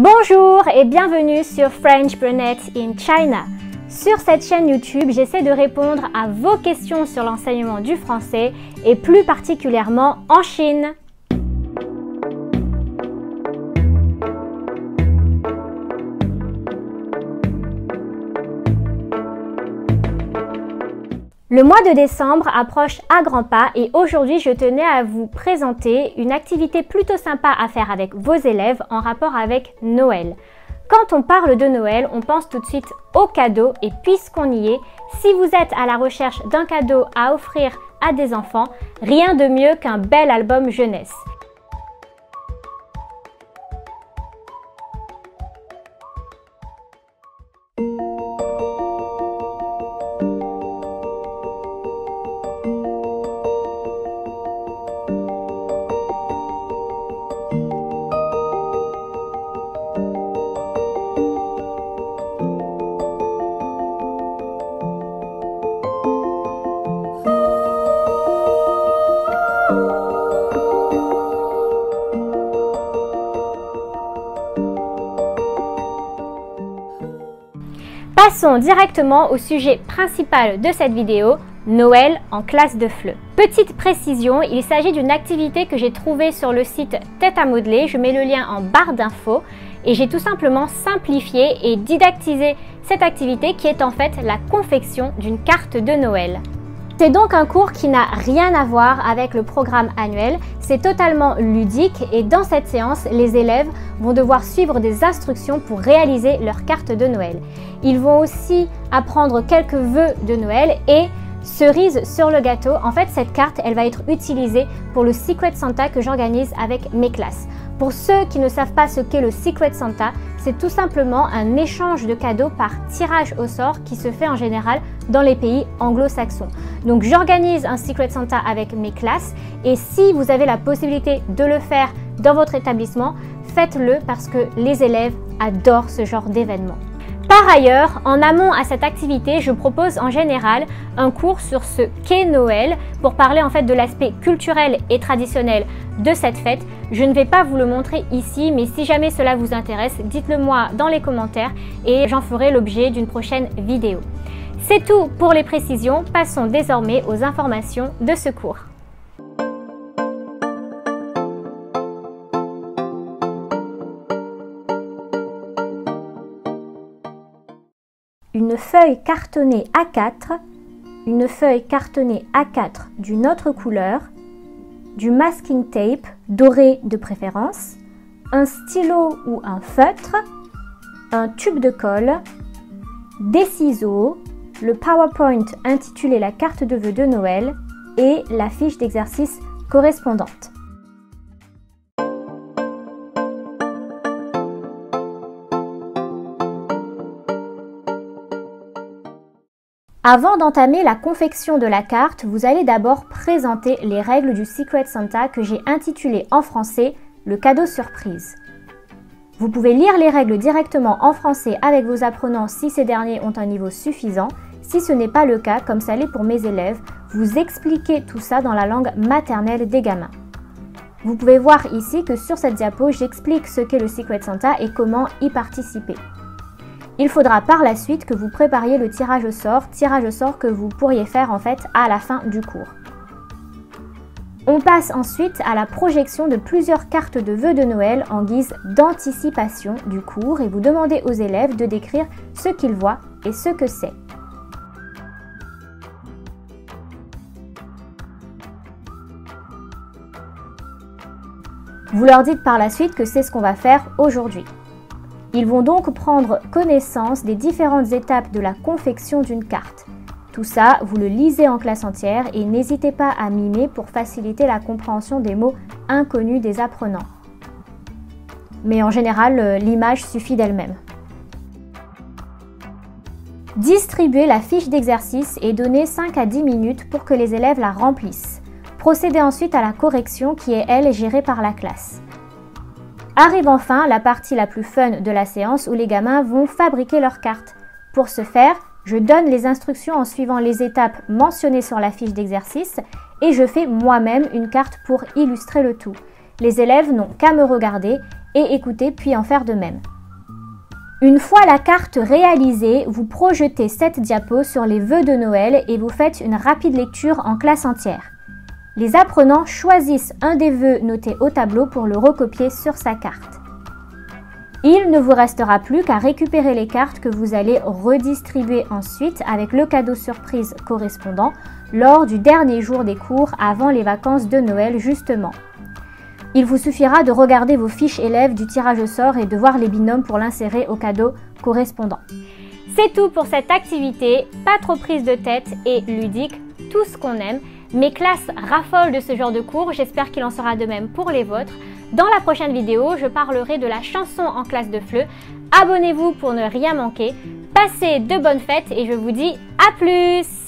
Bonjour et bienvenue sur French Brunette in China. Sur cette chaîne YouTube, j'essaie de répondre à vos questions sur l'enseignement du français et plus particulièrement en Chine. Le mois de décembre approche à grands pas et aujourd'hui je tenais à vous présenter une activité plutôt sympa à faire avec vos élèves en rapport avec Noël. Quand on parle de Noël, on pense tout de suite aux cadeaux et puisqu'on y est, si vous êtes à la recherche d'un cadeau à offrir à des enfants, rien de mieux qu'un bel album jeunesse. Passons directement au sujet principal de cette vidéo, Noël en classe de FLE. Petite précision, il s'agit d'une activité que j'ai trouvée sur le site Tête à modeler, je mets le lien en barre d'infos et j'ai tout simplement simplifié et didactisé cette activité qui est en fait la confection d'une carte de Noël. C'est donc un cours qui n'a rien à voir avec le programme annuel, c'est totalement ludique et dans cette séance, les élèves vont devoir suivre des instructions pour réaliser leur carte de Noël. Ils vont aussi apprendre quelques vœux de Noël et cerise sur le gâteau. En fait, cette carte, elle va être utilisée pour le Secret Santa que j'organise avec mes classes. Pour ceux qui ne savent pas ce qu'est le Secret Santa, c'est tout simplement un échange de cadeaux par tirage au sort qui se fait en général dans les pays anglo-saxons. Donc j'organise un Secret Santa avec mes classes et si vous avez la possibilité de le faire dans votre établissement, faites-le parce que les élèves adorent ce genre d'événement. Par ailleurs, en amont à cette activité, je propose en général un cours sur ce qu'est Noël pour parler en fait de l'aspect culturel et traditionnel de cette fête. Je ne vais pas vous le montrer ici, mais si jamais cela vous intéresse, dites-le moi dans les commentaires et j'en ferai l'objet d'une prochaine vidéo. C'est tout pour les précisions, passons désormais aux informations de ce cours. Une feuille cartonnée A4, une feuille cartonnée A4 d'une autre couleur, du masking tape doré de préférence, un stylo ou un feutre, un tube de colle, des ciseaux, le PowerPoint intitulé la carte de vœux de Noël et la fiche d'exercice correspondante. Avant d'entamer la confection de la carte, vous allez d'abord présenter les règles du Secret Santa que j'ai intitulé en français « Le cadeau surprise ». Vous pouvez lire les règles directement en français avec vos apprenants si ces derniers ont un niveau suffisant. Si ce n'est pas le cas, comme ça l'est pour mes élèves, vous expliquez tout ça dans la langue maternelle des gamins. Vous pouvez voir ici que sur cette diapo, j'explique ce qu'est le Secret Santa et comment y participer. Il faudra par la suite que vous prépariez le tirage au sort que vous pourriez faire en fait à la fin du cours. On passe ensuite à la projection de plusieurs cartes de vœux de Noël en guise d'anticipation du cours et vous demandez aux élèves de décrire ce qu'ils voient et ce que c'est. Vous leur dites par la suite que c'est ce qu'on va faire aujourd'hui. Ils vont donc prendre connaissance des différentes étapes de la confection d'une carte. Tout ça, vous le lisez en classe entière et n'hésitez pas à mimer pour faciliter la compréhension des mots inconnus des apprenants. Mais en général, l'image suffit d'elle-même. Distribuez la fiche d'exercice et donnez 5 à 10 minutes pour que les élèves la remplissent. Procédez ensuite à la correction qui est, elle, gérée par la classe. Arrive enfin la partie la plus fun de la séance où les gamins vont fabriquer leurs cartes. Pour ce faire, je donne les instructions en suivant les étapes mentionnées sur la fiche d'exercice et je fais moi-même une carte pour illustrer le tout. Les élèves n'ont qu'à me regarder et écouter puis en faire de même. Une fois la carte réalisée, vous projetez cette diapo sur les vœux de Noël et vous faites une rapide lecture en classe entière. Les apprenants choisissent un des vœux notés au tableau pour le recopier sur sa carte. Il ne vous restera plus qu'à récupérer les cartes que vous allez redistribuer ensuite avec le cadeau surprise correspondant lors du dernier jour des cours avant les vacances de Noël justement. Il vous suffira de regarder vos fiches élèves du tirage au sort et de voir les binômes pour l'insérer au cadeau correspondant. C'est tout pour cette activité, pas trop prise de tête et ludique, tout ce qu'on aime. Mes classes raffolent de ce genre de cours, j'espère qu'il en sera de même pour les vôtres. Dans la prochaine vidéo, je parlerai de la chanson en classe de FLE. Abonnez-vous pour ne rien manquer. Passez de bonnes fêtes et je vous dis à plus!